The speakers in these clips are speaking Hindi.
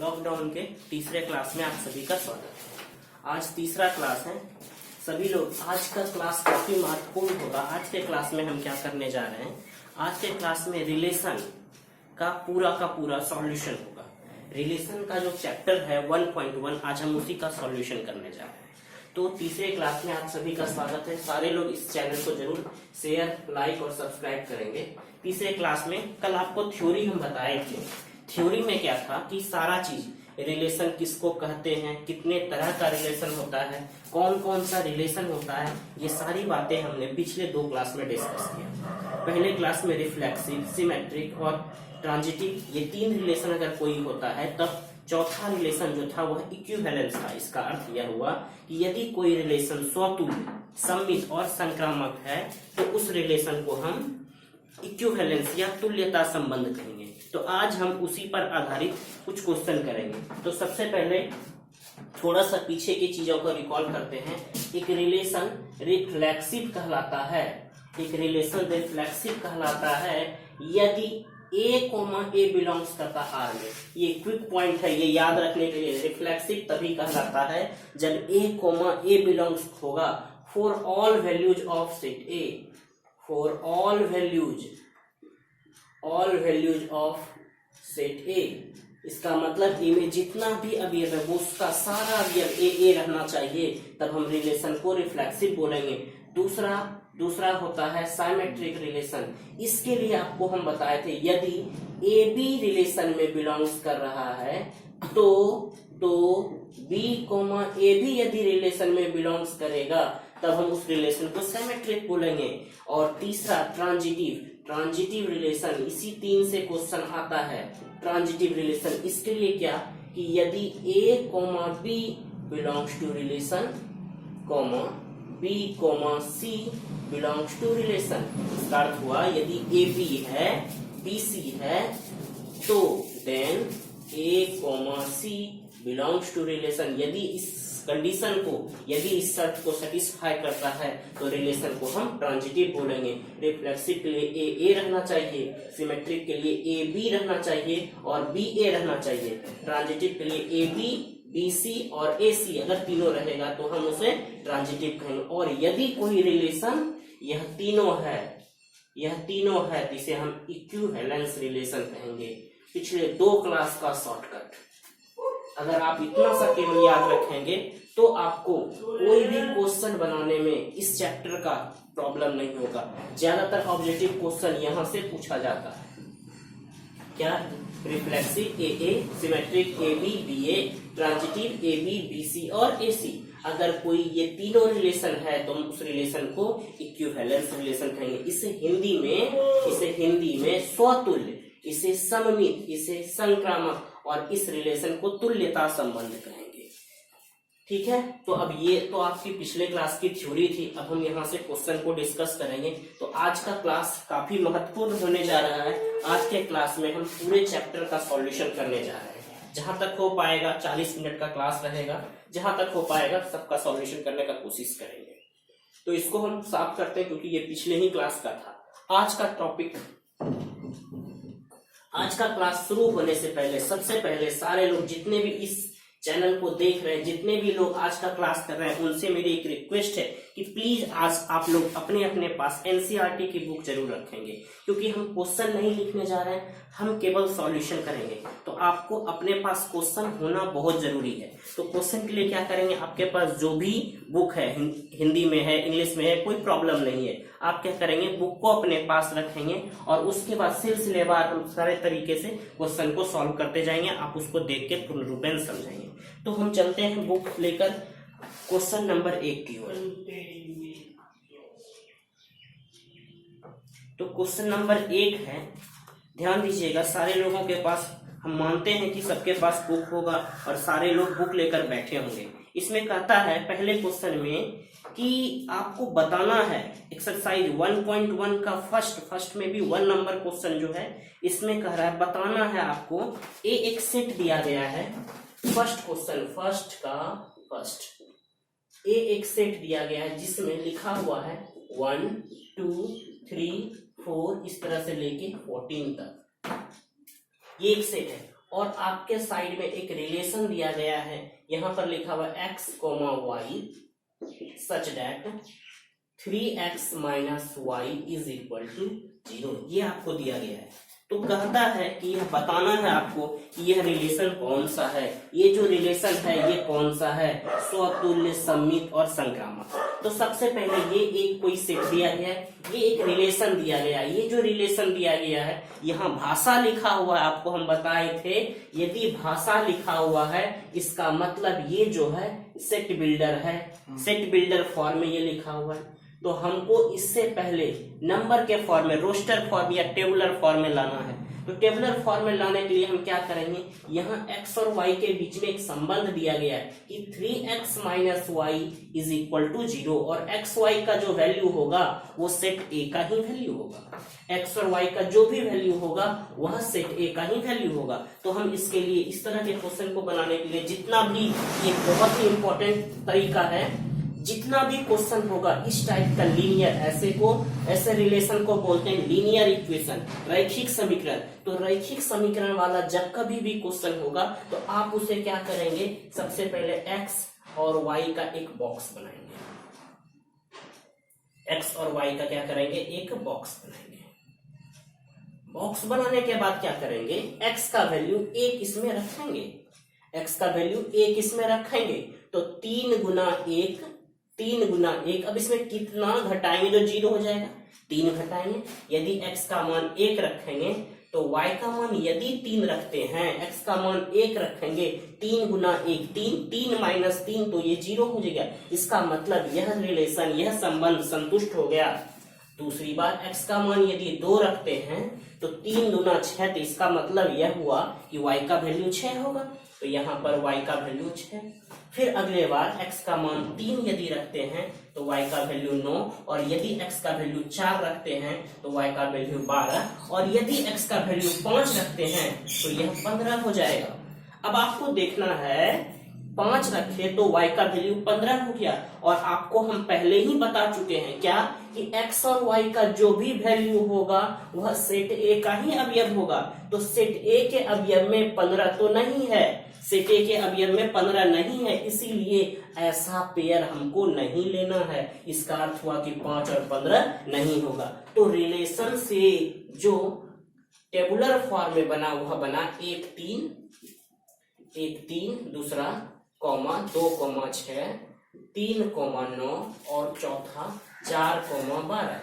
लॉकडाउन के तीसरे क्लास में आप सभी का स्वागत है। आज तीसरा क्लास है। सभी लोग, आज का क्लास काफी महत्वपूर्ण होगा। आज के क्लास में हम क्या करने जा रहे हैं, आज के क्लास में रिलेशन का पूरा सॉल्यूशन होगा। रिलेशन का जो चैप्टर है 1.1, आज हम उसी का सॉल्यूशन करने जा रहे हैं। तो तीसरे क्लास में आप सभी का स्वागत है। सारे लोग इस चैनल को जरूर शेयर, लाइक और सब्सक्राइब करेंगे। तीसरे क्लास में कल आपको थ्योरी हम बताए थे। थ्योरी में क्या था कि सारा चीज, रिलेशन किसको कहते हैं, कितने तरह का रिलेशन होता है, कौन कौन सा रिलेशन होता है, ये सारी बातें हमने पिछले 2 क्लास में डिस्कस किया। पहले क्लास में रिफ्लेक्सिव, सिमेट्रिक और ट्रांजिटिव, ये 3 रिलेशन अगर कोई होता है तब चौथा रिलेशन जो था वह इक्विवेलेंस था। इसका अर्थ यह हुआ कि यदि कोई रिलेशन स्वतुल्य, सममित और संक्रामक है तो उस रिलेशन को हम इक्विवेलेंस या तुल्यता संबंध कहेंगे। तो आज हम उसी पर आधारित कुछ क्वेश्चन करेंगे। तो सबसे पहले थोड़ा सा पीछे की चीजों को रिकॉल करते हैं। एक रिलेशन रिफ्लेक्सिव कहलाता है, एक रिलेशन रिफ्लेक्सिव कहलाता है यदि A, बिलोंग्स करता R में। ये क्विक पॉइंट है, ये याद रखने के लिए। रिफ्लेक्सिव तभी कहलाता है जब A, बिलोंग्स होगा for all values of set A, for all values of set A। इसका मतलब A में जितना भी अवयव है वो उसका सारा अवयव A रहना चाहिए, तब हम रिलेशन को रिफ्लेक्सिव बोलेंगे। दूसरा होता है साइमेट्रिक रिलेशन। इसके लिए आपको हम बताए थे यदि AB रिलेशन में बिलोंग्स कर रहा है तो B, A भी यदि रिलेशन में बिलोंग्स करेगा तब हम उस रिलेशन को सिमेट्रिक बोलेंगे। और तीसरा ट्रांजिटिव रिलेशन, इसी 3 से क्वेश्चन आता है। ट्रांजिटिव रिलेशन इसके लिए क्या कि यदि A, B belongs to relation, B, C belongs to relation. इसका अर्थ हुआ यदि AB है, BC है तो then A, C belongs to relation. यदि इस कंडीशन को, यदि इस शर्त को सेटिस्फाई करता है तो रिलेशन को हम ट्रांजिटिव बोलेंगे। रिफ्लेक्सिव के लिए A रहना चाहिए, सिमेट्रिक के लिए AB रहना चाहिए और BA रहना चाहिए। ट्रांजिटिव के लिए AB, BC और AC अगर तीनों रहेगा तो हम उसे ट्रांजिटिव कहेंगे। और यदि कोई रिलेशन यह तीनों है तो इसे हम इक्विवेलेंस रिलेशन कहेंगे। पिछले 2 क्लास का शॉर्टकट, अगर आप इतना सा केवल याद रखेंगे तो आपको कोई भी क्वेश्चन बनाने में इस चैप्टर का प्रॉब्लम नहीं होगा। ज्यादातर ऑब्जेक्टिव क्वेश्चन यहां से पूछा जाता है। क्या? Reflexive AA, symmetric AB, BA, transitive AB, BC और AC। अगर कोई ये तीनों रिलेशन है तो हम उस रिलेशन को इक्विवेलेंस रिलेशन कहेंगे। इसे हिंदी में स्वतुल्य, इसे सममित, इसे संक्रामक और इस रिलेशन को तुल्यता संबंध कहेंगे। ठीक है, तो अब ये तो आपकी पिछले क्लास की थ्योरी थी। अब हम यहाँ से क्वेश्चन को डिस्कस करेंगे। तो आज का क्लास काफी महत्वपूर्ण होने जा रहा है। आज के क्लास में हम पूरे चैप्टर का सॉल्यूशन करने जा रहे हैं। जहां तक हो पाएगा 40 मिनट का क्लास रहेगा, जहां तक हो पाएगा सबका सॉल्यूशन करने का कोशिश करेंगे। तो इसको हम साफ करते हैं क्योंकि ये पिछले ही क्लास का था। आज का टॉपिक, आज का क्लास शुरू होने से पहले सबसे पहले सारे लोग जितने भी इस चैनल को देख रहे हैं, जितने भी लोग आज का क्लास कर रहे हैं, उनसे मेरी एक रिक्वेस्ट है कि प्लीज आज आप लोग अपने अपने पास एनसीईआरटी की बुक जरूर रखेंगे, क्योंकि हम क्वेश्चन नहीं लिखने जा रहे हैं, हम केवल सॉल्यूशन करेंगे। तो आपको अपने पास क्वेश्चन होना बहुत जरूरी है। तो क्वेश्चन के लिए क्या करेंगे, आपके पास जो भी बुक है, हिंदी में है, इंग्लिश में है, कोई प्रॉब्लम नहीं है। आप क्या करेंगे, बुक को अपने पास रखेंगे और उसके बाद सिलसिलेवार हम सारे तरीके से क्वेश्चन को सॉल्व करते जाएंगे। आप उसको देख के पूर्ण रूपेण समझेंगे। तो हम चलते हैं बुक लेकर क्वेश्चन नंबर 1 की ओर। तो क्वेश्चन नंबर 1 है, ध्यान दीजिएगा। सारे लोगों के पास, हम मानते हैं कि सबके पास बुक होगा और सारे लोग बुक लेकर बैठे होंगे। इसमें कहता है पहले क्वेश्चन में कि आपको बताना है एक्सरसाइज 1.1 का फर्स्ट में भी 1 नंबर क्वेश्चन जो है इसमें कह रहा है बताना है आपको। एक सेट दिया गया है, फर्स्ट क्वेश्चन, एक सेट दिया गया है जिसमें लिखा हुआ है 1, 2, 3, 4 इस तरह से लेके 14 तक। ये एक सेट है और आपके साइड में एक रिलेशन दिया गया है, यहां पर लिखा हुआ x, y such that 3x minus y is equal to 0, ये आपको दिया गया है। तो कहता है कि यह बताना है आपको कि यह रिलेशन कौन सा है, ये जो रिलेशन है ये कौन सा है, स्वतुल्य, सममित और संक्रामक। तो सबसे पहले ये एक कोई सेट दिया गया है, ये एक रिलेशन दिया गया है। ये जो रिलेशन दिया गया है, यहाँ भाषा लिखा हुआ है, आपको हम बताए थे यदि भाषा लिखा हुआ है इसका मतलब ये जो है सेट बिल्डर है, सेट बिल्डर फॉर्म में ये लिखा हुआ है। तो हमको इससे पहले नंबर के फॉर्म में, रोस्टर फॉर्म या टेबुलर फॉर्म में लाना है। तो टेबुलर फॉर्म में लाने के लिए हम क्या करेंगे, यहाँ x और y के बीच में एक संबंध दिया गया है कि 3x minus y is equal to 0, और x y का जो वैल्यू होगा वो सेट a का ही वैल्यू होगा। x और y का जो भी वैल्यू होगा वह सेट a का ही वैल्यू होगा। तो हम इसके लिए इस तरह के क्वेश्चन को बनाने के लिए जितना भी, ये बहुत ही इंपॉर्टेंट तरीका है, जितना भी क्वेश्चन होगा इस टाइप का लीनियर, ऐसे रिलेशन को बोलते हैं लीनियर इक्वेशन, रैखिक समीकरण। तो रैखिक समीकरण वाला जब कभी भी क्वेश्चन होगा तो आप उसे क्या करेंगे, सबसे पहले x और y का एक बॉक्स बनाएंगे, x और y का क्या करेंगे, एक बॉक्स बनाएंगे। बॉक्स बनाने के बाद क्या करेंगे, x का वैल्यू 1 इसमें रखेंगे, x का वैल्यू 1 इसमें रखेंगे। तो 3 गुना 1, 3 गुना 1, अब इसमें कितना घटाएंगे जो 0 हो जाएगा, 3 घटाएंगे। यदि x का मान 1 रखेंगे तो y का मान यदि 3 रखते हैं, x का मान 1 रखेंगे, 3 गुना 1 3, 3 माइनस 3 तो ये 0 हो जाएगा। इसका मतलब यह रिलेशन, यह संबंध संतुष्ट हो गया। दूसरी बात, x का मान यदि 2 रखते हैं तो 3 गुना 6, तो इसका मतलब यह हुआ कि y का वैल्यू 6 होगा। तो यहाँ पर y का वैल्यू 6। फिर अगले बार x का मान 3 यदि रखते हैं तो y का वैल्यू 9, और यदि x का वैल्यू 4 रखते हैं तो y का वैल्यू 12, और यदि x का वैल्यू 5 रखते हैं तो यह 15 हो जाएगा। अब आपको देखना है, 5 रखे तो y का वैल्यू 15 हो गया, और आपको हम पहले ही बता चुके हैं क्या कि x और y का जो भी वैल्यू होगा वह सेट a का ही अवयव होगा। तो सेट a के अवयव में 15 तो नहीं है, सेट a के अवयव में 15 नहीं है, इसीलिए ऐसा पेयर हमको नहीं लेना है। इसका अर्थ हुआ कि 5 और 15 नहीं होगा। तो रिलेशन से जो टेबुलर फॉर्म में बना वह बना 1 3, दूसरा कॉमा 2 कॉमा 6, 3 कॉमा 9, और चौथा 4 कॉमा 12।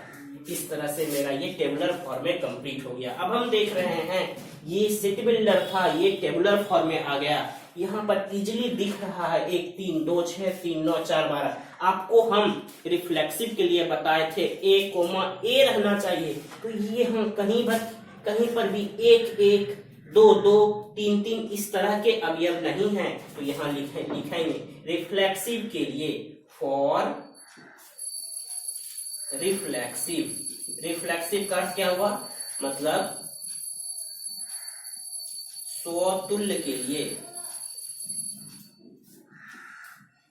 इस तरह से मेरा ये टेबुलर फॉर्म में कंप्लीट हो गया। अब हम देख रहे हैं ये सेट बिल्डर था, ये टेबुलर फॉर्म में आ गया। यहाँ पर इजीली दिख रहा है 1 3 2 6 3 9 4 12। आपको हम रिफ्लेक्सिव के लिए बताए थे a कोमा a रहना चाहिए। तो ये हम कहीं पर भी 1 1 2 2 3 3 इस तरह के अवयव नहीं हैं। तो यहाँ लिखेंगे रिफ्लेक्सिव के लिए, फॉर रिफ्लेक्सिव का अर्थ क्या हुआ, मतलब स्वतुल्य के लिए,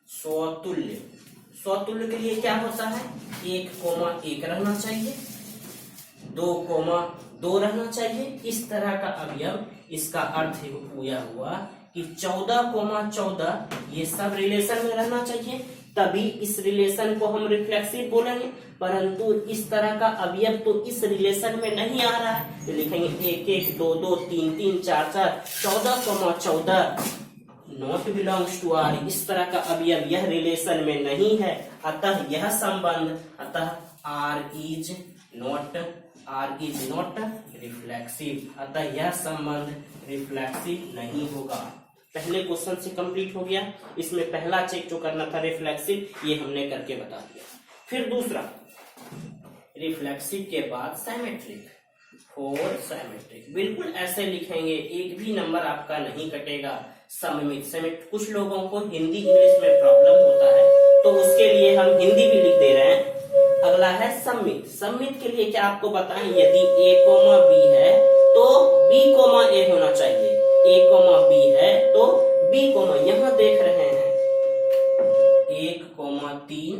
स्वतुल्य के लिए क्या होता है, 1 कोमा 1 रहना चाहिए, 2 कोमा 2 रहना चाहिए। इस तरह का अवयव, इसका अर्थ हुआ कि 14 कोमा 14 ये सब रिलेशन में रहना चाहिए, तभी इस रिलेशन को हम रिफ्लेक्सिव बोलेंगे। परंतु इस तरह का अवयव तो इस रिलेशन में नहीं आ रहा है, तो लिखेंगे 1 1 2 2 3 3 4 4, 14 comma 14 not belongs to R. इस तरह का अवयव यह रिलेशन में नहीं है, अतः यह संबंध, अतः आर इज नॉट रिफ्लेक्सिव, अतः यह संबंध रिफ्लेक्सिव नहीं होगा। पहले क्वेश्चन से कंप्लीट हो गया। इसमें पहला चेक जो करना था रिफ्लेक्सिव, ये हमने करके बता दिया। फिर दूसरा, रिफ्लेक्सिव के बाद सिमेट्रिक, फॉर सिमेट्रिक बिल्कुल ऐसे लिखेंगे, एक भी नंबर आपका नहीं कटेगा। सममित, कुछ लोगों को हिंदी इंग्लिश में प्रॉब्लम होता है तो उसके लिए हम हिंदी भी लिख दे रहे हैं। अगला है सम्मित के लिए क्या आपको बताएं, यदि a कोमा b है तो b कोमा a होना चाहिए, a कोमा b है तो b कोमा, यहाँ देख रहे हैं 1 कोमा 3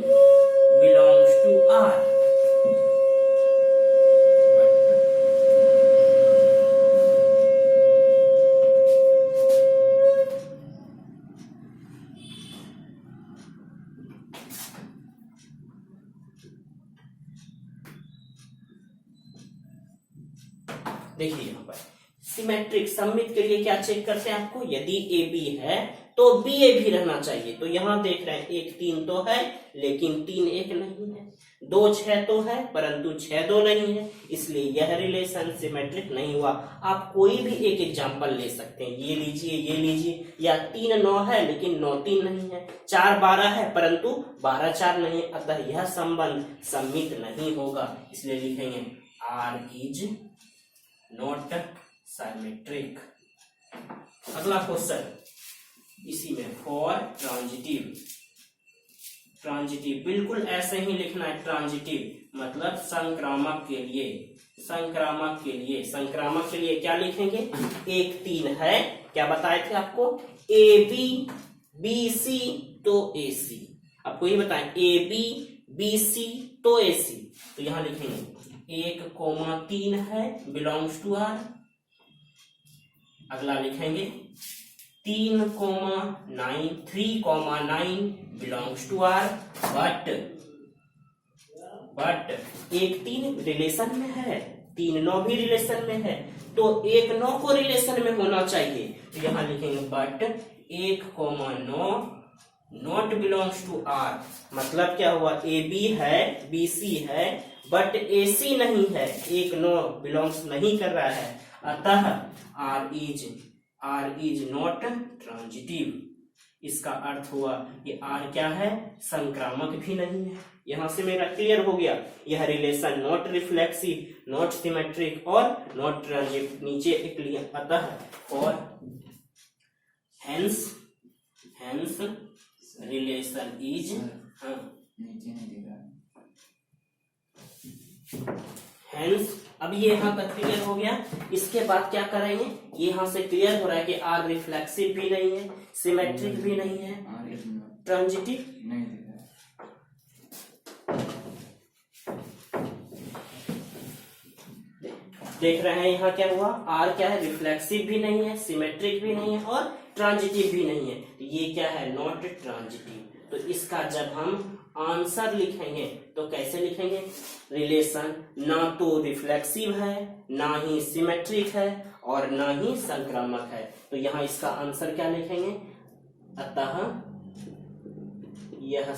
बिलोंग्स टू r, देखिए यहाँ पर सिमेट्रिक सममित के लिए क्या चेक करते हैं आपको, यदि ए बी है तो बी ए भी रहना चाहिए। तो यहाँ देख रहे हैं 1 3 तो है लेकिन 3 1 नहीं है, 2 6 तो है परंतु 6 2 नहीं है, इसलिए यह रिलेशन सिमेट्रिक नहीं हुआ। आप कोई भी एक एग्जांपल ले सकते हैं, ये लीजिए, या 3 9 है लेकिन 9 3 नहीं है, 4 12 है परंतु 12 4 नहीं है, अतः यह संबंध सममित नहीं होगा, इसलिए लिखेंगे आर इज नॉट सिमेट्रिक। अगला क्वेश्चन इसी में फॉर ट्रांजिटिव बिल्कुल ऐसे ही लिखना है। ट्रांजिटिव मतलब संक्रामक के लिए क्या लिखेंगे, 1 3 है, क्या बताए थे आपको, ए बी बी सी तो ए सी, आपको ये बताएं ए बी बी सी तो ए सी, तो यहां लिखेंगे 1,3 है बिलोंग्स टू आर। अगला लिखेंगे 3,9 belongs to R, but 1 3 relation में है, 3 9 भी रिलेशन में है, तो 1 9 को रिलेशन में होना चाहिए, तो यहां लिखेंगे but 1,9 not belongs to R. मतलब क्या हुआ, ए बी है बी सी है बट ए सी नहीं है, 1 9 बिलोंग्स नहीं कर रहा है, अतः आर इज नॉट ट्रांजिटिव। इसका अर्थ हुआ कि आर क्या है, संक्रामक भी नहीं है। यहां से मेरा क्लियर हो गया, यह relation not reflexive, not symmetric और नॉट ट्रांजिटिव। नीचे एक लिए अतः और हेंस रिलेशन इज हेंस। अब ये यहाँ तक क्लियर हो गया। इसके बाद क्या करेंगे, ये यहाँ से क्लियर हो रहा है कि आर रिफ्लेक्सिव भी नहीं है, सिमेट्रिक भी नहीं है, ट्रांजिटिव नहीं देख रहे हैं। यहाँ क्या हुआ, आर क्या है, रिफ्लेक्सिव भी नहीं है, सिमेट्रिक भी नहीं है और ट्रांजिटिव भी नहीं है, ये क्या है, नॉट ट्रांजिटिव। तो इसका जब हम आंसर लिखेंगे तो कैसे लिखेंगे, रिलेशन ना तो रिफ्लेक्सिव है, ना ही सिमेट्रिक है और ना ही संक्रामक है। तो यहां इसका आंसर क्या लिखेंगे, अतः यह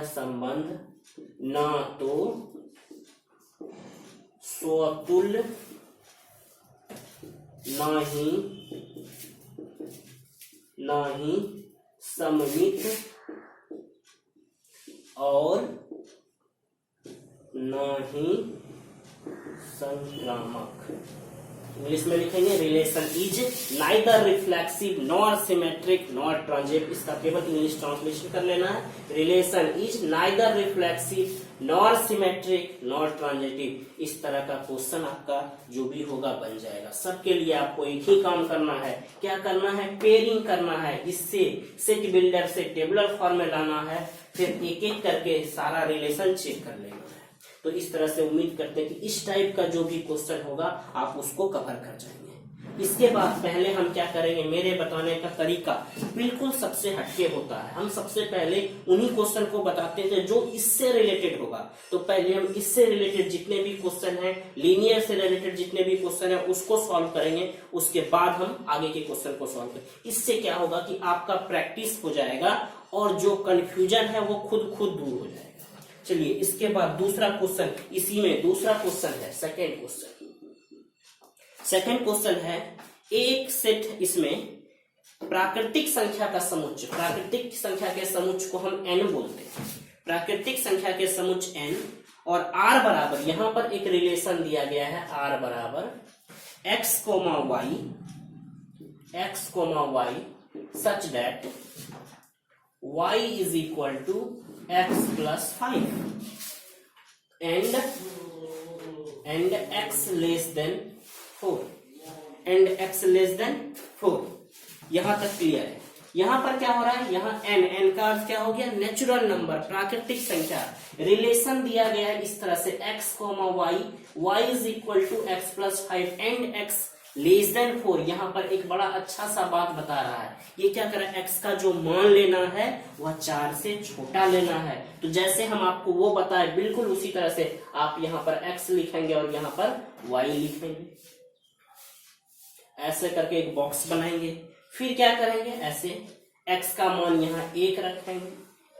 संबंध ना तो स्वतुल्य ना ही सममित और न ही संक्रामक। इंग्लिश में लिखेंगे relation is neither reflexive nor symmetric nor transitive. इसका केवल इंग्लिश ट्रांसलेशन कर लेना है, relation is neither reflexive nor symmetric nor transitive. इस तरह का क्वेश्चन आपका जो भी होगा बन जाएगा। सबके लिए आपको एक ही काम करना है, क्या करना है, पेयरिंग करना है, इससे सेट बिल्डर से टेबुलर फॉर्म में लाना है, फिर एक एक करके सारा रिलेशन चेक कर लेना है। तो इस तरह से उम्मीद करते हैं कि इस टाइप का जो भी क्वेश्चन होगा आप उसको कवर कर जाएंगे। इसके बाद पहले हम क्या करेंगे, मेरे बताने का तरीका बिल्कुल सबसे हटके होता है। हम सबसे पहले उन्हीं क्वेश्चन को बताते हैं जो इससे रिलेटेड होगा। तो पहले हम इससे रिलेटेड जितने भी क्वेश्चन हैं, लीनियर से रिलेटेड जितने भी क्वेश्चन हैं उसको सॉल्व करेंगे, उसके बाद हम आगे के क्वेश्चन को सॉल्व करेंगे। इससे क्या होगा कि आपका प्रैक्टिस हो जाएगा और जो कंफ्यूजन है वो खुद दूर हो जाएगा। चलिए इसके बाद दूसरा क्वेश्चन, इसी में दूसरा क्वेश्चन है सेकंड क्वेश्चन है, एक सेट इसमें प्राकृतिक संख्या का समुच्च, प्राकृतिक संख्या के समुच्च को हम n बोलते हैं, प्राकृतिक संख्या के समुच्च n और r बराबर, यहां पर एक रिलेशन दिया गया है r बराबर x, y such that y is equal to x plus 5 and x less than 4 and x less than 4। यहां तक क्लियर है। यहां पर क्या हो रहा है, यहां n का अर्थ क्या हो गया, नेचुरल नंबर, प्राकृतिक संख्या। रिलेशन दिया गया है इस तरह से x, y is equal to x plus 5 and x less than 4, यहाँ पर एक बड़ा अच्छा सा बात बता रहा है। ये क्या कर रहा है, x का जो मान लेना है वह 4 से छोटा लेना है। तो जैसे हम आपको वो बताए बिल्कुल उसी तरह से आप यहाँ पर x लिखेंगे और यहाँ पर y लिखेंगे, ऐसे करके एक बॉक्स बनाएंगे। फिर क्या करेंगे, ऐसे x का मान यहाँ 1 रखेंगे,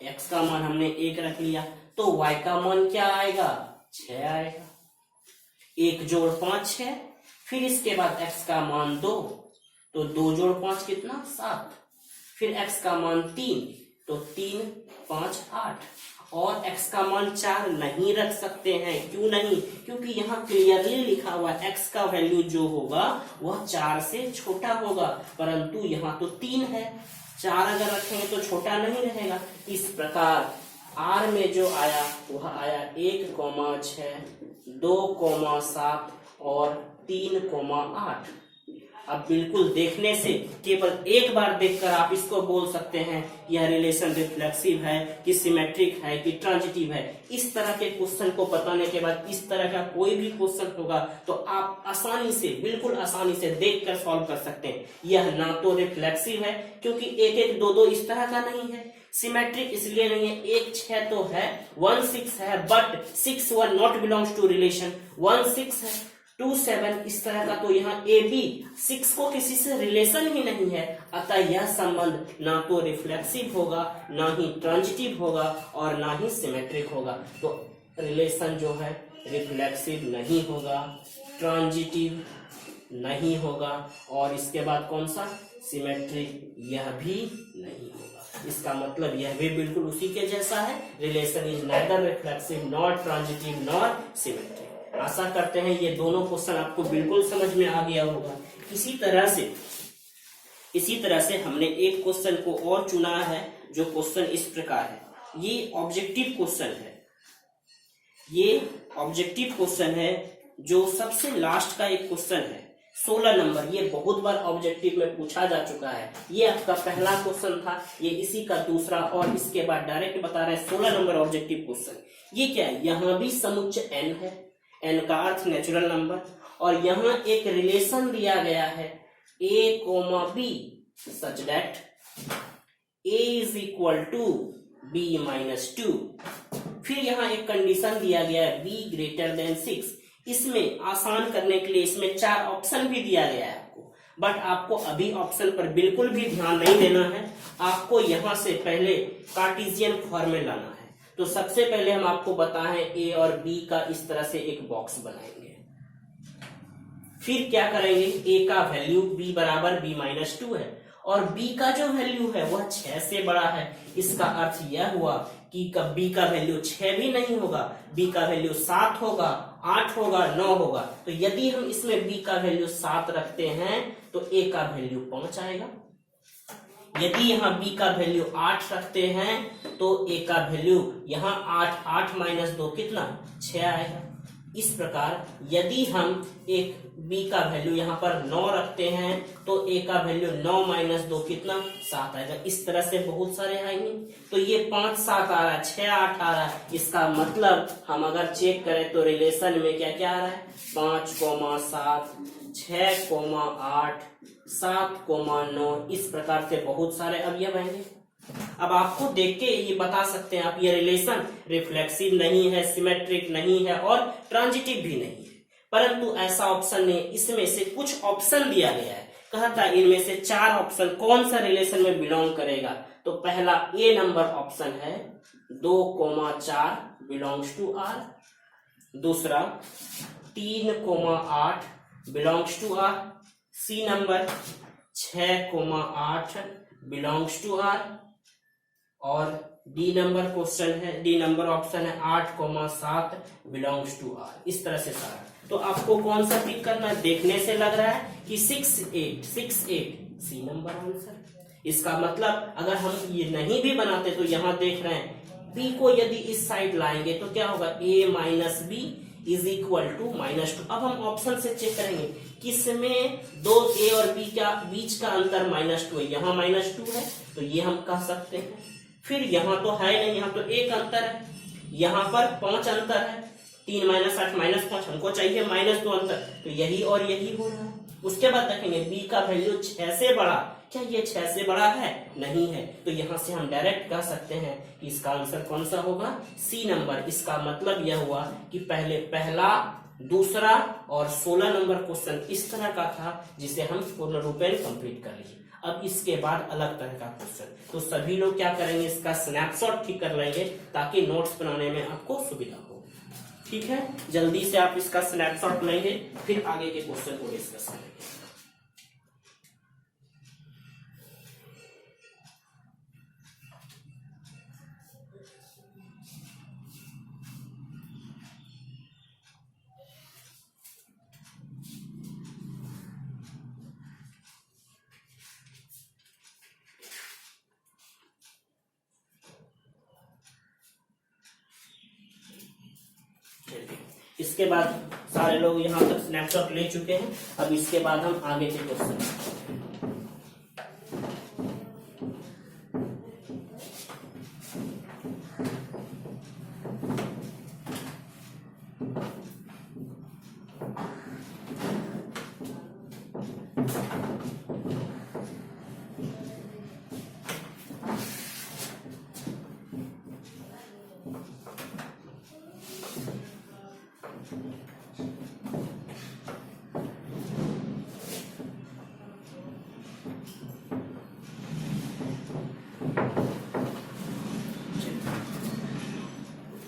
x का मान हमने 1 रख लिया, तो y का मान क्या आएगा, 6 आएगा। 1 जोड़ 5 6, फिर इसके बाद x का मान 2, तो 2 जोड़ 5 कितना, 7। फिर x का मान 3, तो 3 5 8, और x का मान 4 नहीं रख सकते हैं। क्यों नहीं, क्योंकि यहाँ क्लियरली लिखा हुआ है x का वैल्यू जो होगा वह 4 से छोटा होगा, परंतु यहाँ तो 3 है, 4 अगर रखेंगे तो छोटा नहीं रहेगा। इस प्रकार r में जो आया वह आया 1,6, 2,7 और 3,8। अब बिल्कुल देखने से, केवल एक बार देखकर आप इसको बोल सकते हैं यह रिलेशन रिफ्लेक्सिव है कि सिमेट्रिक है कि ट्रांजिटिव है। इस तरह के क्वेश्चन को बताने के बाद इस तरह का कोई भी क्वेश्चन होगा तो आप आसानी से, बिल्कुल आसानी से देखकर सॉल्व कर सकते हैं। यह ना तो रिफ्लेक्सिव है क्योंकि 1 1 2 2 इस तरह का नहीं है, सिमेट्रिक इसलिए नहीं है, 1 6 तो है, 1 6 है, but 6 1 not belongs to relation, 1 6 है, 2 7 इस तरह का, तो यहाँ ए बी 6 को किसी से रिलेशन ही नहीं है, अतः यह संबंध ना तो रिफ्लेक्सिव होगा, ना ही ट्रांजिटिव होगा और ना ही सिमेट्रिक होगा। तो रिलेशन जो है रिफ्लेक्सिव नहीं होगा, ट्रांजिटिव नहीं होगा, और इसके बाद कौन सा, सिमेट्रिक, यह भी नहीं होगा। इसका मतलब यह भी बिल्कुल उसी के जैसा है, relation is neither reflexive nor transitive nor symmetric. आशा करते हैं ये दोनों क्वेश्चन आपको बिल्कुल समझ में आ गया होगा। इसी तरह से हमने एक क्वेश्चन को और चुना है, जो क्वेश्चन इस प्रकार है। ये ऑब्जेक्टिव क्वेश्चन है, ये ऑब्जेक्टिव क्वेश्चन है जो सबसे लास्ट का एक क्वेश्चन है, 16 नंबर। ये बहुत बार ऑब्जेक्टिव में पूछा जा चुका है। ये आपका पहला क्वेश्चन था, ये इसी का दूसरा, और इसके बाद डायरेक्ट बता रहे हैं 16 नंबर ऑब्जेक्टिव क्वेश्चन। ये क्या है, यहाँ भी समुच्चय n है, n का अर्थ नेचुरल नंबर, और यहाँ एक रिलेशन दिया गया है a, b such that a is equal to b minus 2। फिर यहाँ एक कंडीशन दिया गया है b ग्रेटर देन 6। इसमें आसान करने के लिए इसमें 4 ऑप्शन भी दिया गया है आपको, बट आपको अभी ऑप्शन पर बिल्कुल भी ध्यान नहीं देना है। आपको यहाँ से पहले कार्टेशियन फॉर्म में लाना है। तो सबसे पहले हम आपको बताएं a और b का इस तरह से एक बॉक्स बनाएंगे। फिर क्या करेंगे, a का वैल्यू b बराबर b माइनस 2 है, और b का जो वैल्यू है वह 6 से बड़ा है। इसका अर्थ यह हुआ कि b का वैल्यू 6 भी नहीं होगा, b का वैल्यू 7 होगा, 8 होगा, 9 होगा। तो यदि हम इसमें b का वैल्यू 7 रखते हैं तो a का वैल्यू 5 आएगा। यदि यहाँ b का वैल्यू 8 रखते हैं तो a का वैल्यू यहाँ 8 माइनस 2 कितना, 6 आएगा। इस प्रकार यदि हम एक b का वैल्यू यहाँ पर 9 रखते हैं तो a का वैल्यू 9 माइनस 2 कितना, 7 आएगा। इस तरह से बहुत सारे आएंगे। तो ये 5 7 आ रहा है, 6 8 आ रहा है। इसका मतलब हम अगर चेक करें तो रिलेशन में क्या क्या आ रहा है, 5,7, 6,8, 7,9, इस प्रकार से बहुत सारे अवयव आएंगे। अब आपको देख के ये बता सकते हैं आप, ये रिलेशन रिफ्लेक्सिव नहीं है, सिमेट्रिक नहीं है और ट्रांजिटिव भी नहीं है। परंतु ऐसा ऑप्शन नहीं, इसमें से कुछ ऑप्शन दिया गया है, कहा था इनमें से 4 ऑप्शन कौन सा रिलेशन में बिलोंग करेगा। तो पहला ए नंबर ऑप्शन है 2,4 बिलोंग्स टू आर, दूसरा 3,8 belongs to R, C number 6,8 belongs to R, और डी नंबर क्वेश्चन है, डी नंबर ऑप्शन है 8,7 बिलोंग्स टू आर। इस तरह से सारा। तो आपको कौन सा पिक करना है, देखने से लग रहा है कि 6,8 सी नंबर आंसर। इसका मतलब अगर हम ये नहीं भी बनाते तो यहाँ देख रहे हैं बी को यदि इस साइड लाएंगे तो क्या होगा, a minus B is equal to -2। अब हम ऑप्शन से चेक करेंगे किसमें 2a और b का बीच का अंतर -2 है, यहाँ -2 है तो ये हम कह सकते हैं। फिर यहाँ तो है नहीं, यहाँ तो 1 अंतर है, यहाँ पर 5 अंतर है 3 माइनस 8 माइनस 5, हमको चाहिए -2 अंतर, तो यही और यही हो रहा है। उसके बाद देखेंगे b का वैल्यू 6 से बड़ा, क्या ये 6 से बड़ा है? नहीं है, तो यहाँ से हम डायरेक्ट कह सकते हैं कि इसका आंसर कौन सा होगा? C number. इसका मतलब यह हुआ कि पहला, दूसरा और 16 नंबर क्वेश्चन इस तरह का था जिसे हम पूर्ण रूपेण कंप्लीट कर लिए। अब इसके बाद अलग तरह का क्वेश्चन, तो सभी लोग क्या करेंगे, इसका स्नैपशॉट ठीक कर लेंगे ताकि नोट्स बनाने में आपको सुविधा हो। ठीक है, जल्दी से आप इसका स्नैपशॉट लेंगे, फिर आगे के क्वेश्चन को डिस्कस करेंगे। इसके बाद सारे लोग यहाँ तक स्नैपशॉट ले चुके हैं। अब इसके बाद हम आगे के क्वेश्चन,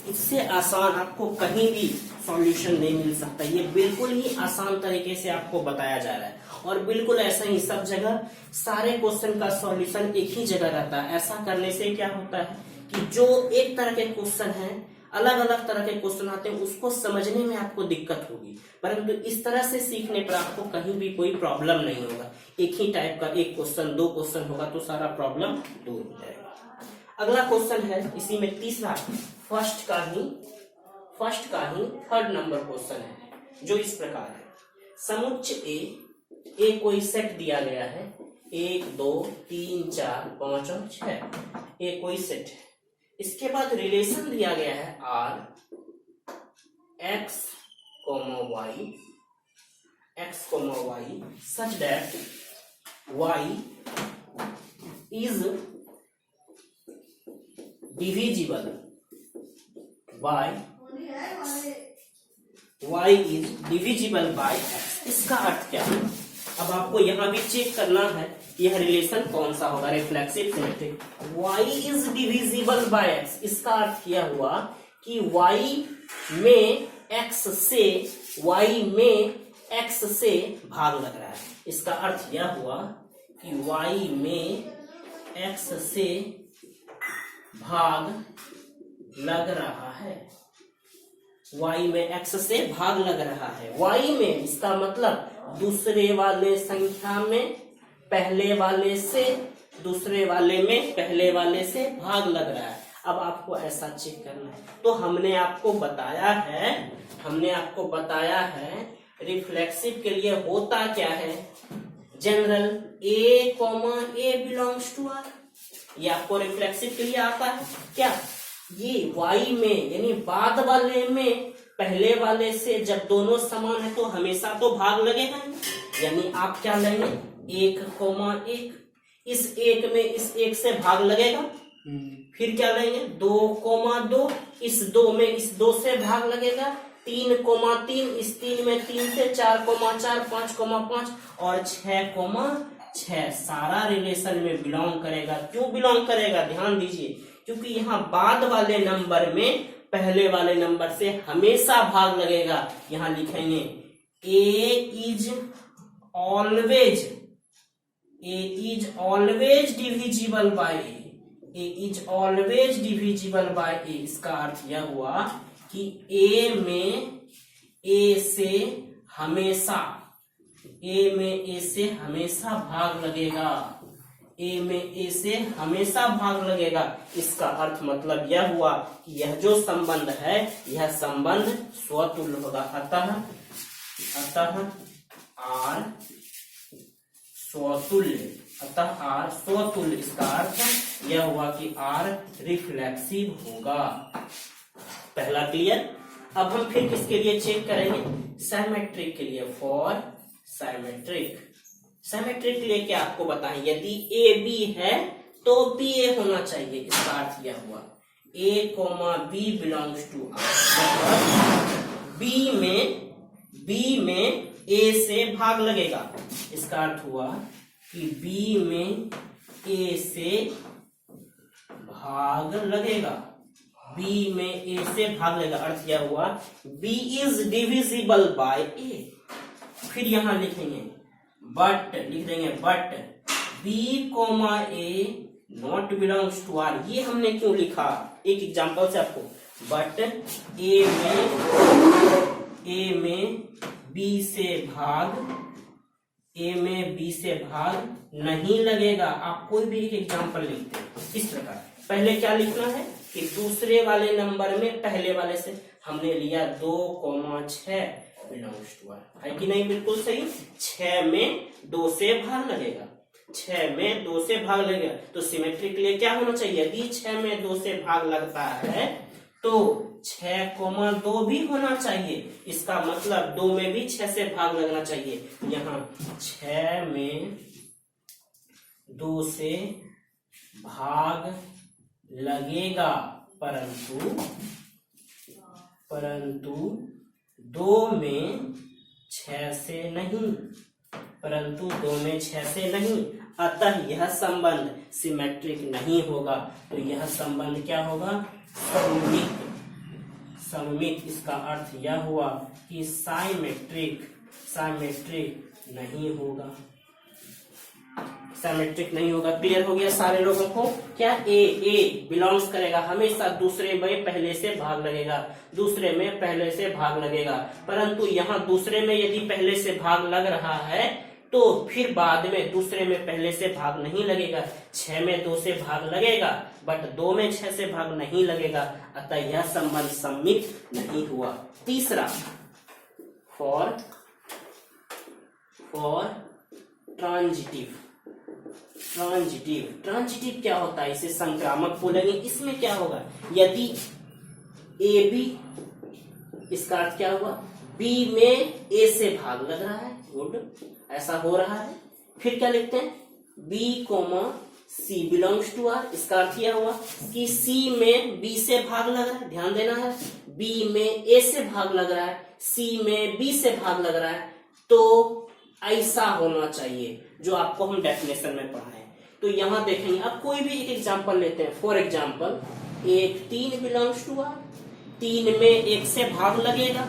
इससे आसान आपको कहीं भी सॉल्यूशन नहीं मिल सकता। ये बिल्कुल ही आसान तरीके से आपको बताया जा रहा है और बिल्कुल ऐसा ही सब जगह सारे क्वेश्चन का सॉल्यूशन एक ही जगह रहता है। ऐसा करने से क्या होता है कि जो एक तरह के क्वेश्चन हैं, अलग अलग तरह के क्वेश्चन आते हैं, उसको समझने में आपको दिक्कत होगी, परंतु इस तरह से सीखने पर आपको कहीं भी कोई प्रॉब्लम नहीं होगा। एक ही टाइप का एक क्वेश्चन, 2 क्वेश्चन होगा तो सारा प्रॉब्लम दूर हो जाएगा। अगला क्वेश्चन है इसी में तीसरा, फर्स्ट का ही 3rd नंबर क्वेश्चन है, जो इस प्रकार है। समुच्चय ए कोई सेट दिया गया है, 1 2 3 4 5 और 6, ए कोई सेट है। इसके बाद रिलेशन दिया गया है R x, y such that y is divisible by x। इसका अर्थ क्या है? अब आपको यहाँ भी चेक करना है यह रिलेशन कौन सा होगा, reflexive symmetric. y is divisible by x, इसका अर्थ यह हुआ कि y में x से भाग लग रहा है। इसका अर्थ यह हुआ कि y में x से भाग लग रहा है, y में x से भाग लग रहा है। y में इसका मतलब दूसरे वाले संख्या में पहले वाले से, दूसरे वाले में पहले वाले से भाग लग रहा है। अब आपको ऐसा चेक करना है, तो हमने आपको बताया है रिफ्लेक्सिव के लिए होता क्या है, general a belongs to r। ये आपको रिफ्लेक्सिव के लिए आता है क्या? ये y में यानी बाद वाले में पहले वाले से जब दोनों समान है तो हमेशा तो भाग लगेगा, यानी आप क्या लेंगे 1,1, इस 1 में इस 1 से भाग लगेगा, फिर क्या लेंगे 2,2, इस 2 में इस 2 से भाग लगेगा, 3,3, इस 3 में 3 से 4,4, 5,5 और 6,6। सारा रिलेशन में बिलोंग करेगा। क्यों बिलोंग करेगा? ध्यान दीजिए, क्योंकि यहाँ बाद वाले नंबर में पहले वाले नंबर से हमेशा भाग लगेगा। यहाँ लिखेंगे a is always divisible by a। इसका अर्थ यह हुआ कि a में a से हमेशा भाग लगेगा। इसका अर्थ मतलब यह हुआ कि यह जो संबंध है यह संबंध स्वतुल्य होगा। अतः R स्वतुल्य। इसका अर्थ यह हुआ कि R रिफ्लेक्सिव होगा। पहला क्लियर। अब हम फिर किसके लिए चेक करेंगे? सिमेट्रिक के लिए। फॉर सिमेट्रिक, सिमेट्रिक के लिए क्या आपको बताएं, यदि ए बी है तो बी ए होना चाहिए। इसका अर्थ यह हुआ A comma B belongs to R, B में ए से भाग लगेगा। इसका अर्थ हुआ कि बी में ए से भाग लगेगा, बी में ए से भाग लगेगा। अर्थ यह हुआ B is divisible by A. फिर यहां लिखेंगे बट, लिख देंगे but B comma A not belongs to R. ये हमने क्यों लिखा? एक एग्जांपल से आपको, बट ए में बी से भाग नहीं लगेगा। आप कोई भी एक एग्जांपल लिखते हैं इस प्रकार। पहले क्या लिखना है कि दूसरे वाले नंबर में पहले वाले से हमने लिया 2,6 बिलोंग्स टू आर, है कि नहीं? बिल्कुल सही। 6 में 2 से भाग लगेगा, 6 में 2 से भाग लगेगा तो सिमेट्रिक के लिए क्या होना चाहिए? यदि 6 में 2 से भाग लगता है तो 6,2 भी होना चाहिए। इसका मतलब 2 में भी 6 से भाग लगना चाहिए। यहाँ 6 में 2 से भाग लगेगा, परंतु 2 में 6 से नहीं, अतः यह संबंध सिमेट्रिक नहीं होगा। तो यह संबंध क्या होगा? सममित। इसका अर्थ यह हुआ कि साइमेट्रिक नहीं होगा, सिमेट्रिक नहीं होगा। क्लियर हो गया सारे लोगों को? क्या ए बिलोंग्स करेगा हमेशा दूसरे में पहले से भाग लगेगा, परंतु यहाँ दूसरे में यदि पहले से भाग लग रहा है तो फिर बाद में दूसरे में पहले से भाग नहीं लगेगा। 6 में 2 से भाग लगेगा बट 2 में 6 से भाग नहीं लगेगा, अतः यह संबंध सममित नहीं हुआ। तीसरा, फॉर ट्रांजिटिव क्या होता है? इसे संक्रामक बोलेंगे। इसमें क्या होगा? यदि ए बी, इसका अर्थ क्या हुआ? बी में ए से भाग लग रहा है, गुड, ऐसा हो रहा है। फिर क्या लिखते हैं? B comma C belongs to R. इसका अर्थ यह हुआ कि सी में बी से भाग लग रहा है, ध्यान देना है। बी में ए से भाग लग रहा है, सी में बी से भाग लग रहा है, तो ऐसा होना चाहिए जो आपको हम डेफिनेशन में पढ़ा है। तो यहां देखेंगे, अब कोई भी एक एग्जांपल लेते हैं। For example, 3 belongs to R, 3 में 1 से भाग लगेगा।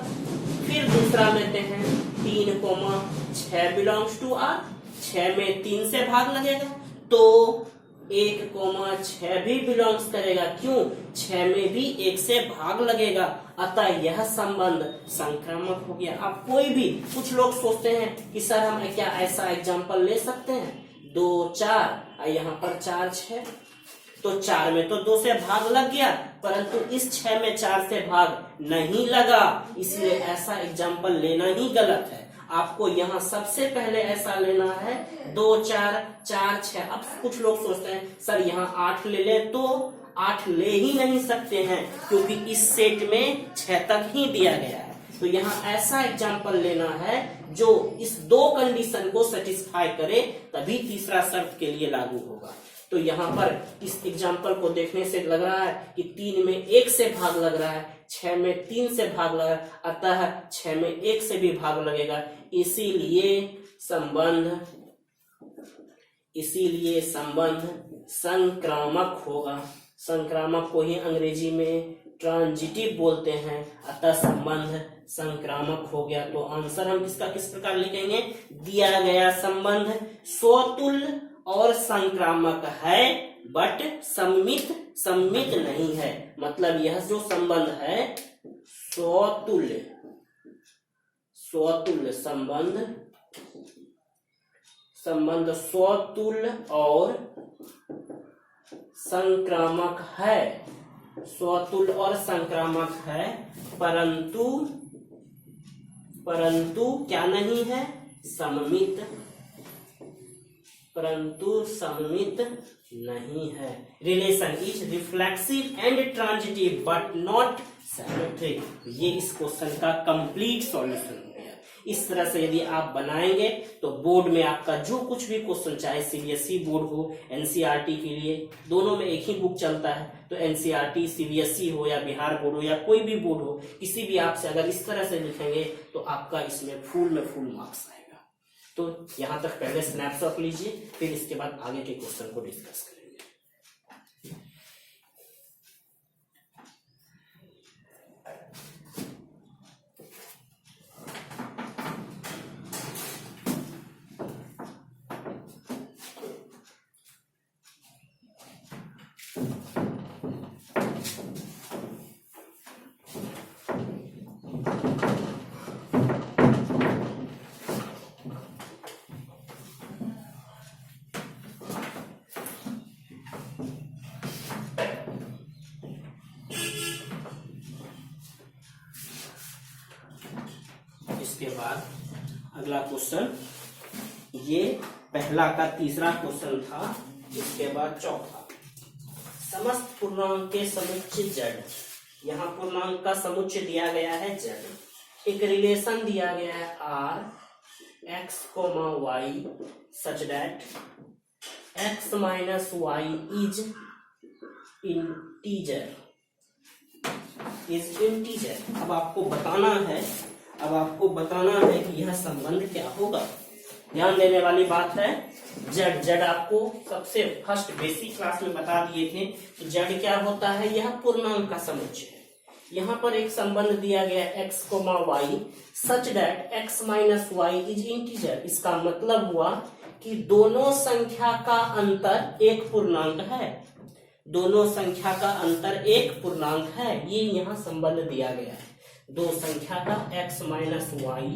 फिर दूसरा लेते हैं 3,6 बिलोंग्स टू आर, 6 में 3 से भाग लगेगा तो 1,6 भी बिलोंग्स करेगा। क्यों? 6 में भी 1 से भाग लगेगा, अतः यह संबंध संक्रामक हो गया। अब कोई भी, कुछ लोग सोचते हैं कि सर हम क्या ऐसा एग्जांपल ले सकते हैं? 2, 4, यहाँ पर 4, 6, तो 4 में तो 2 से भाग लग गया, परंतु इस 6 में 4 से भाग नहीं लगा, इसलिए ऐसा एग्जांपल लेना ही गलत है। आपको यहाँ सबसे पहले ऐसा लेना है 2, 4, 4, 6। अब कुछ लोग सोचते हैं सर यहाँ 8 ले ले, तो 8 ले ही नहीं सकते हैं क्योंकि इस सेट में 6 तक ही दिया गया है। तो यहाँ ऐसा एग्जांपल लेना है जो इस 2 कंडीशन को सेटिस्फाई करे, तभी तीसरा शर्त के लिए लागू होगा। तो यहाँ पर इस एग्जांपल को देखने से लग रहा है कि 3 में 1 से भाग लग रहा है, 6 में 3 से भाग लग रहा है, अतः 6 में 1 से भी भाग लगेगा। इसीलिए संबंध संक्रामक होगा। संक्रामक को ही अंग्रेजी में ट्रांजिटिव बोलते हैं, अतः संबंध संक्रामक हो गया। तो आंसर हम इसका किस प्रकार लिखेंगे? दिया गया संबंध स्वतुल्य और संक्रामक है बट सम्मित नहीं है। मतलब यह जो संबंध है स्वतुल्य संबंध स्वतुल्य और संक्रामक है, स्वतुल्य और संक्रामक है, परंतु क्या नहीं है? सममित परंतु सममित नहीं है। Relation is reflexive and transitive but not symmetric. ये इस क्वेश्चन का कंप्लीट सॉल्यूशन हो गया। इस तरह से यदि आप बनाएंगे तो बोर्ड में आपका जो कुछ भी क्वेश्चन, चाहे सीबीएसई बोर्ड हो, एनसीईआरटी के लिए, दोनों में एक ही बुक चलता है, तो एनसीईआरटी सीबीएसई हो या बिहार बोर्ड हो या कोई भी बोर्ड हो, किसी भी आपसे अगर इस तरह से लिखेंगे तो आपका इसमें फुल मार्क्स आएगा। तो यहाँ तक पहले स्नैपशॉट लीजिए, फिर इसके बाद आगे के क्वेश्चन को डिस्कस करेंगे। इसके बाद अगला क्वेश्चन, ये पहला का तीसरा क्वेश्चन था। इसके बाद चौथा, समस्त पूर्णांक के समुच्चय z। यहाँ पूर्णांक का समुच्चय दिया गया है z, एक रिलेशन दिया गया है r x, y such that x minus y is integer। अब आपको बताना है कि यह संबंध क्या होगा। ध्यान देने वाली बात है, z आपको सबसे फर्स्ट बेसिक क्लास में बता दिए थे कि z क्या होता है, यह पूर्णांक का समुच्चय है। यहाँ पर एक संबंध दिया गया x, y such that x minus y is integer. इसका मतलब हुआ कि दोनों संख्या का अंतर एक पूर्णांक है, दोनों संख्या का अंतर एक पूर्णांक है। ये यहाँ संबंध दिया गया है, दो संख्या का x माइनस वाई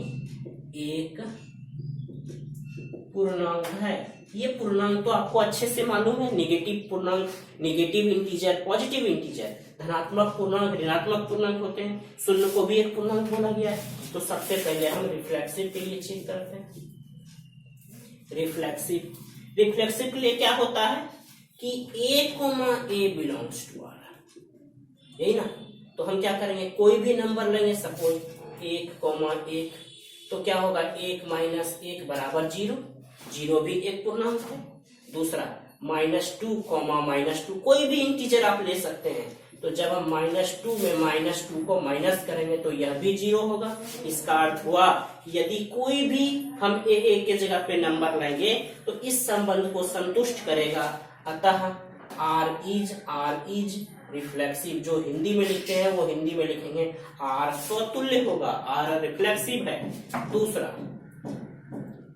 एक पूर्णांक है। ये पूर्णांक तो आपको अच्छे से मालूम है, नेगेटिव पूर्णांक, नेगेटिव इंटीजर, पॉजिटिव इंटीजर, धनात्मक पूर्णांक, ऋणात्मक पूर्णांक होते हैं। शून्य को भी एक पूर्णांक बोला गया है। तो सबसे पहले हम रिफ्लेक्सिव के लिए चेक करते हैं। रिफ्लेक्सिव के लिए क्या होता है कि a बिलोंग्स टू r, यही ना। तो हम क्या करेंगे, कोई भी नंबर लेंगे, सपोज 1,1, तो क्या होगा 1 माइनस 1 बराबर 0, 0 भी एक पूर्णांक है। दूसरा -2, कोई भी इंटीजर आप ले सकते हैं। तो जब हम -2 में -2 को माइनस करेंगे तो यह भी 0 होगा। इसका अर्थ हुआ यदि कोई भी हम a के जगह पे नंबर लेंगे तो इस संबंध को संतुष्ट करेगा। अतः r इज रिफ्लेक्सिव। जो हिंदी में लिखते हैं वो हिंदी में लिखेंगे r स्वतुल्य होगा, r रिफ्लेक्सिव है। दूसरा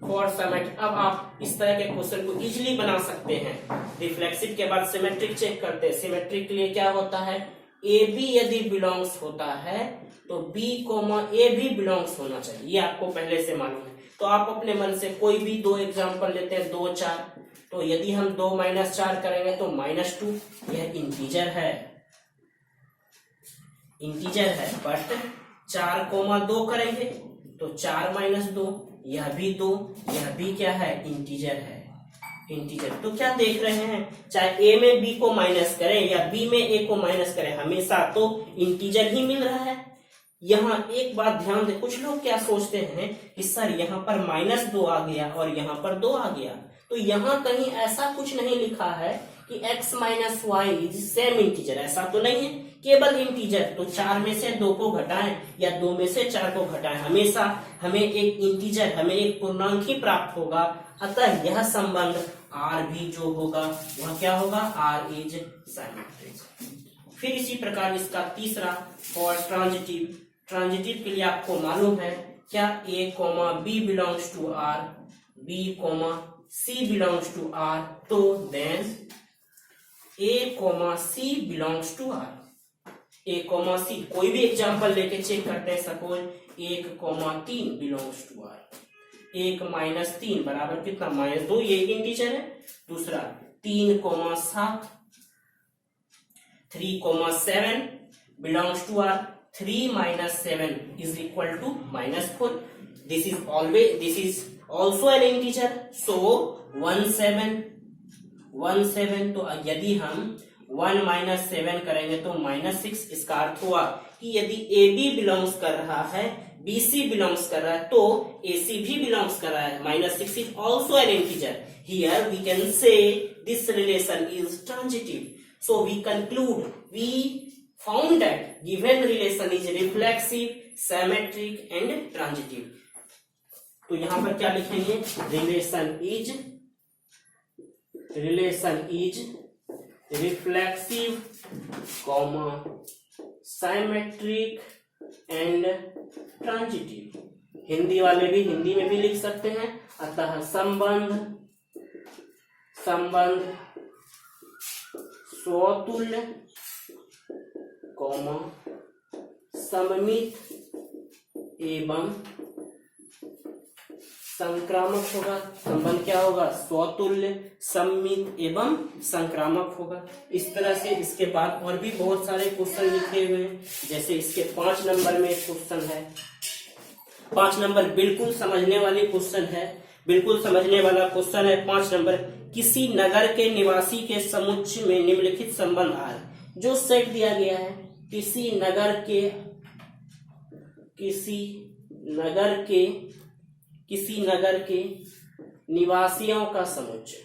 फॉर सिमेट्रिक। अब आप इस तरह के क्वेश्चन को इजीली बना सकते हैं। रिफ्लेक्सिव के बाद सिमेट्रिक चेक करते हैं। सिमेट्रिक के लिए क्या होता है, ए बी यदि बिलोंग्स होता है तो बी ए भी बिलोंग्स होना चाहिए। ये आपको पहले से मालूम है। तो आप अपने मन से कोई भी दो एग्जाम्पल लेते हैं, 2, 4। तो यदि हम 2 - 4 करेंगे तो -2, यह इंटीजर है, बट 4,2 करेंगे तो 4 - 2, यह भी 2, यह भी क्या है, इंटीजर है। तो क्या देख रहे हैं, चाहे a में b को माइनस करें या b में a को माइनस करें, हमेशा तो इंटीजर ही मिल रहा है। यहाँ एक बात ध्यान दे, कुछ लोग क्या सोचते हैं कि सर यहाँ पर -2 आ गया और यहाँ पर 2 आ गया। तो यहाँ कहीं ऐसा कुछ नहीं लिखा है कि x minus y is same integer, ऐसा तो नहीं है, केवल इंटीजर। तो 4 में से 2 को घटाएं या 2 में से 4 को घटाएं, हमेशा हमें एक इंटीजर, हमें एक पूर्णांक ही प्राप्त होगा। अतः यह संबंध r भी जो होगा वह क्या होगा, r इज सिमेट्रिक। फिर इसी प्रकार इसका तीसरा फॉर ट्रांजिटिव के लिए आपको मालूम है क्या, a, b belongs to r, b, c belongs to r, तो then a, c belongs to r। a, c कोई भी एग्जांपल लेके चेक करते हैं। Suppose 1, 3 belongs to r। 1 - 3 बराबर कितना, -2, ये इंटीजर है। दूसरा 3, 7, 3, 7 belongs to r। 3 - 7 is equal to -4। This is also an integer, so 17 तो यदि हम 1 माइनस 7 करेंगे तो -6। इसका अर्थ हुआ कि यदि AB बिलोंग्स कर रहा है, BC बिलोंग्स कर रहा है, तो AC भी बिलोंग्स कर रहा है। -6 is also an integer. Here we can say this relation is transitive. So we conclude, we found that given relation is reflexive, symmetric and transitive. तो यहां पर क्या लिखेंगे? Relation is reflexive, symmetric and transitive. Hindi वाले भी हिंदी में भी लिख सकते हैं। अतः संबंध स्वतुल्य, सममित एवं संक्रामक होगा। संबंध क्या होगा? स्वतुल्य, सममित एवं संक्रामक होगा। इस तरह से इसके बाद और भी बहुत सारे क्वेश्चन लिखे हुए हैं। जैसे इसके 5 नंबर में एक क्वेश्चन है। 5 नंबर बिल्कुल समझने वाली क्वेश्चन है, बिल्कुल समझने वाला क्वेश्चन है। 5 नंबर, किसी नगर के निवासी के समुच्चय में निम्नलिखित संबंध आए। जो सेट दिया गया है, किसी नगर के निवासियों का समुच्चय,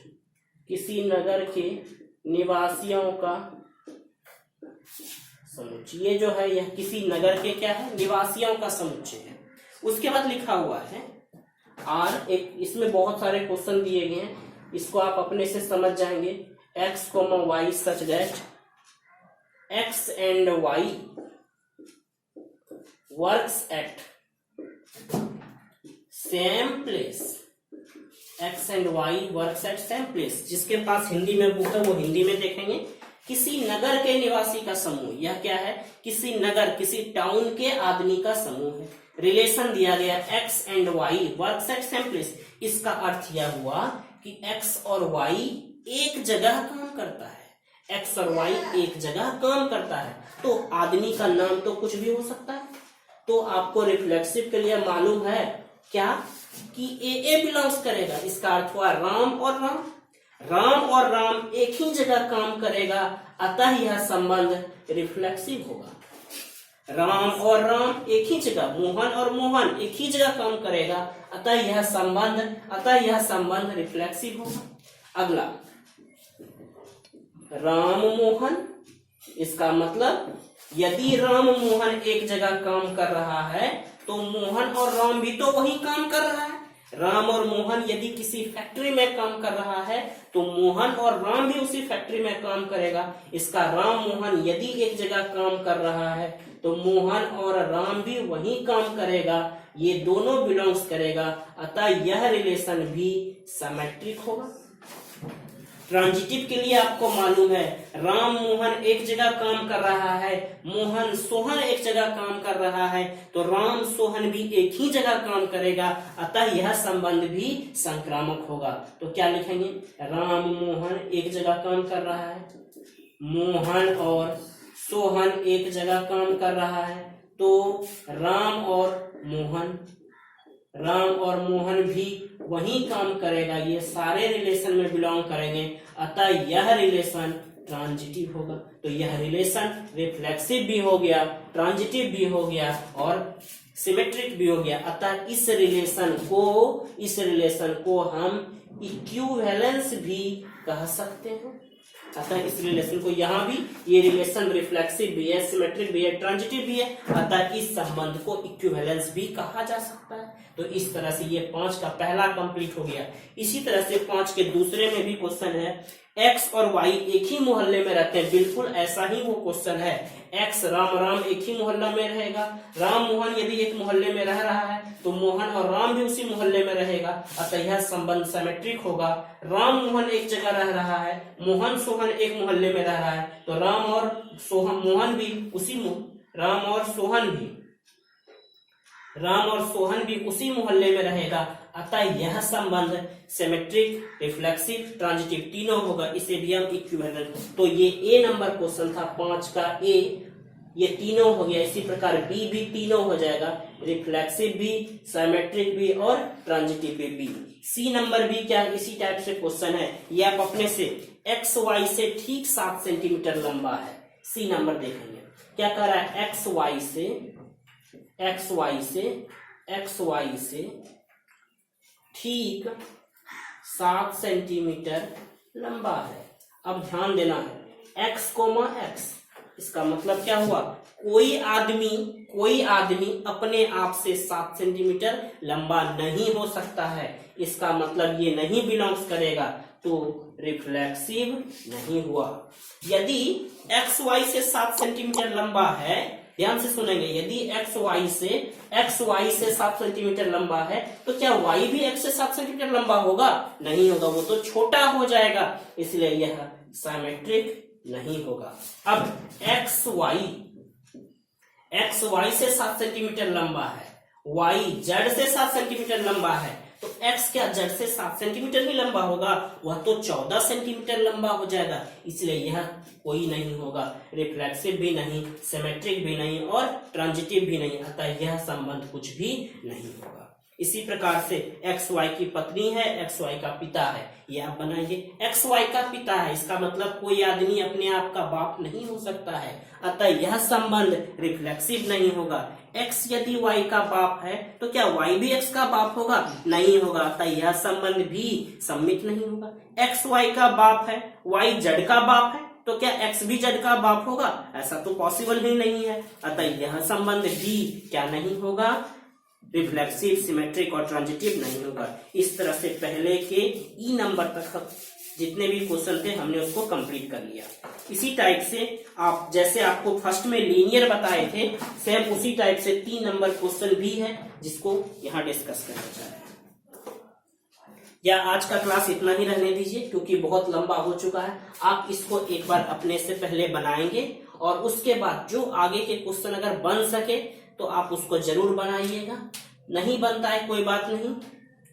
किसी नगर के निवासियों का समुच्चय, ये जो है यह किसी नगर के क्या है? निवासियों का समुच्चय है। उसके बाद लिखा हुआ है और एक इसमें बहुत सारे क्वेश्चन दिए गए हैं, इसको आप अपने से समझ जाएंगे। x, y such that x and y works at same place, x and y works at same place। जिसके पास हिंदी में बुक है वो हिंदी में देखेंगे। किसी नगर के निवासी का समूह, यह क्या है? किसी नगर, किसी टाउन के आदमी का समूह है। रिलेशन दिया गया x and y works at same place. इसका अर्थ यह हुआ कि x और y एक जगह काम करता है। x और y एक जगह काम करता है तो आदमी का नाम तो कुछ भी हो सकता है। तो आपको रिफ्लेक्सिव के लिए मालूम है क्या कि ए बिलोंग्स करेगा। इसका अर्थ हुआ राम और राम, राम और राम एक ही जगह काम करेगा, अतः यह संबंध रिफ्लेक्सिव होगा। राम और राम एक ही जगह, मोहन और मोहन एक ही जगह काम करेगा, अतः यह संबंध रिफ्लेक्सिव होगा। अगला, राम मोहन, इसका मतलब यदि राम मोहन एक जगह काम कर रहा है तो मोहन और राम भी तो वही काम कर रहा है। राम और मोहन यदि किसी फैक्ट्री में काम कर रहा है तो मोहन और राम भी उसी फैक्ट्री में काम करेगा। इसका राम मोहन यदि एक जगह काम कर रहा है तो मोहन और राम भी वही काम करेगा, ये दोनों बिलोंग्स करेगा, अतः यह रिलेशन भी सिमेट्रिक होगा। ट्रांजिटिव के लिए आपको मालूम है राम मोहन एक जगह काम कर रहा है, मोहन सोहन एक जगह काम कर रहा है, तो राम सोहन भी एक ही जगह काम करेगा, अतः यह संबंध भी संक्रामक होगा। तो क्या लिखेंगे? राम मोहन एक जगह काम कर रहा है, मोहन और सोहन एक जगह काम कर रहा है, तो राम और मोहन भी वही काम करेगा, ये सारे रिलेशन में बिलोंग करेंगे, अतः यह रिलेशन ट्रांजिटिव होगा। तो यह रिलेशन रिफ्लेक्सिव भी हो गया, ट्रांजिटिव भी हो गया और सिमेट्रिक भी हो गया। अतः इस रिलेशन को हम इक्विवेलेंस भी कह सकते हैं। अतः इस रिलेशन को यहाँ भी, ये रिलेशन रिफ्लेक्सिव भी है, सिमेट्रिक भी है, ट्रांजिटिव भी है, अतः इस संबंध को इक्विवेलेंस भी कहा जा सकता है। तो इस तरह से ये 5 का पहला कंप्लीट हो गया। इसी तरह से 5 के दूसरे में भी क्वेश्चन है, x और y एक ही मोहल्ले में रहते हैं, बिल्कुल ऐसा ही वो क्वेश्चन है। x राम एक ही मोहल्ला में रहेगा, राम मोहन यदि एक मोहल्ले में रह रहा है तो मोहन और राम भी उसी मोहल्ले में रहेगा, अतः यह संबंध सिमेट्रिक होगा। राम मोहन एक जगह रह रहा है, मोहन सोहन एक मोहल्ले में रह रहा है, तो राम और सोहन भी उसी मोहल्ले में रहेगा, अतः यह संबंध सिमेट्रिक, रिफ्लेक्सिव, ट्रांजिटिव तीनों होगा। इसे भी हम इक्विवेलेंट। तो ये ए नंबर क्वेश्चन था 5 का ए। ये तीनों हो गया। इसी प्रकार बी भी तीनों हो जाएगा, रिफ्लेक्सिव भी, सिमेट्रिक भी और ट्रांजिटिव भी। सी नंबर भी क्या इसी टाइप से क्वेश्चन है, ये आप अपने से एक्स वाई से ठीक 7 सेंटीमीटर लंबा है। सी नंबर देखेंगे क्या कह रहा है, एक्स वाई से ठीक 7 सेंटीमीटर लंबा है। अब ध्यान देना है, x, x, इसका मतलब क्या हुआ, कोई आदमी अपने आप से 7 सेंटीमीटर लंबा नहीं हो सकता है। इसका मतलब ये नहीं बिलोंग्स करेगा, तो रिफ्लेक्सिव नहीं हुआ। यदि एक्स वाई से 7 सेंटीमीटर लंबा है, ध्यान से सुनेंगे, यदि एक्स वाई से 7 सेंटीमीटर लंबा है तो क्या वाई भी एक्स से 7 सेंटीमीटर लंबा होगा? नहीं होगा, वो तो छोटा हो जाएगा, इसलिए यह सिमेट्रिक नहीं होगा। अब एक्स वाई से 7 सेंटीमीटर लंबा है, वाई जेड से 7 सेंटीमीटर लंबा है, तो एक्स क्या जेड से 7 सेंटीमीटर ही लंबा होगा? वह तो 14 सेंटीमीटर लंबा हो जाएगा, इसलिए यह कोई नहीं होगा, रिफ्लेक्सिव भी नहीं, सिमेट्रिक भी नहीं और ट्रांजिटिव भी नहीं, अतः यह संबंध कुछ भी नहीं होगा। इसी प्रकार से एक्स वाई की पत्नी है, एक्स वाई का पिता है, ये आप बनाएंगे। एक्स वाई का पिता है, इसका मतलब कोई आदमी अपने आप का बाप नहीं हो सकता है, अतः यह संबंध रिफ्लेक्सिव नहीं होगा। एक्स यदि वाई का बाप है तो क्या वाई भी एक्स का बाप होगा? नहीं होगा, अतः यह संबंध भी सम्मित नहीं होगा। एक्स वाई का बाप है, वाई जेड का बाप है, तो क्या एक्स भी जेड का बाप होगा? ऐसा तो पॉसिबल ही नहीं है, अतः यह संबंध भी क्या नहीं होगा, रिफ्लेक्सिव, सिमेट्रिक और ट्रांजिटिव नहीं होगा। इस तरह से पहले के ई नंबर तक जितने भी क्वेश्चन थे हमने उसको कंप्लीट कर लिया। इसी टाइप से आप जैसे आपको फर्स्ट में लीनियर बताए थे, सेम उसी टाइप से 3 नंबर क्वेश्चन भी है जिसको यहाँ डिस्कस करना चाह रहे हैं। या आज का क्लास इतना ही रहने दीजिए क्योंकि बहुत लंबा हो चुका है। आप इसको एक बार अपने से पहले बनाएंगे और उसके बाद जो आगे के क्वेश्चन अगर बन सके तो आप उसको जरूर बनाइएगा, नहीं बनता है कोई बात नहीं,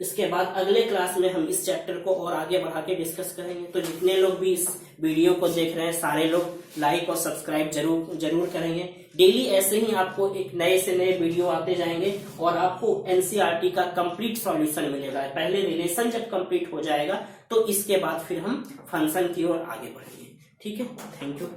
इसके बाद अगले क्लास में हम इस चैप्टर को और आगे बढ़ा के डिस्कस करेंगे। तो जितने लोग भी इस वीडियो को देख रहे हैं सारे लोग लाइक और सब्सक्राइब जरूर करेंगे। डेली ऐसे ही आपको एक नए से नए वीडियो आते जाएंगे और आपको एनसीईआरटी का कंप्लीट सॉल्यूशन मिलेगा। पहले रिलेशन जब कंप्लीट हो जाएगा तो इसके बाद फिर हम फंक्शन की ओर आगे बढ़ेंगे। ठीक है, थैंक यू।